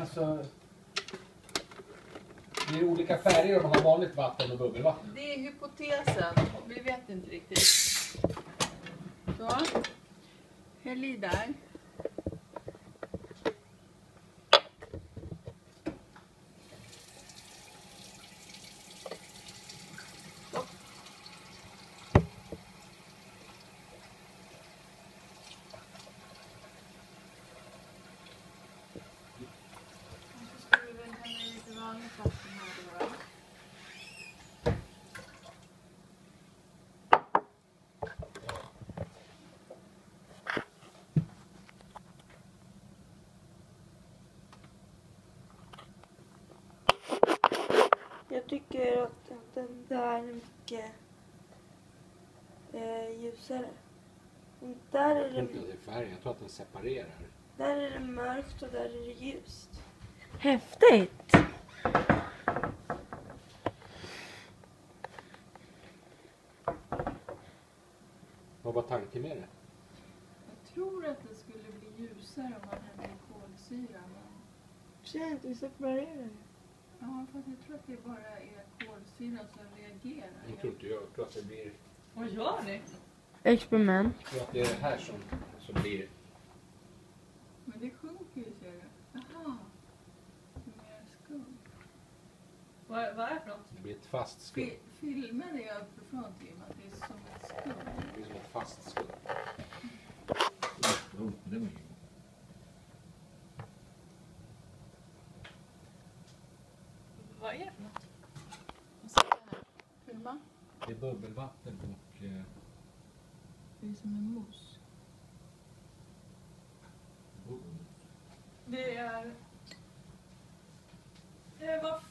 Alltså, det är olika färger om man har vanligt vatten och bubbelvatten. Det är hypotesen. Vi vet inte riktigt. Så. Häll i där. Jag tycker att den där är mycket ljusare. Där är Jag tror inte det, att det är färgen, jag tror att den separerar. där är det mörkt och där är det ljust. Häftigt! Vad var tanken med det? Jag tror att det skulle bli ljusare om man hade kolsyra. Men... Fint, vi separerar. Ja, fast jag tror att det bara är kolsyra som reagerar. Jag tror inte jag tror att det blir... Vad gör ni? Experiment. Jag tror att det är det här som blir... Men det sjunker ju, ser du. Jaha. Mer skum. Vad är det för något? Det blir ett fast skum. Filmen är uppifrån, Tim, att det är som ett skum. Det blir som ett fast skum. Det var ju... Vad är det för något? Vad ska jag här? Filma? Det är bubbelvatten och... Det är som en mousse. Det är... Vad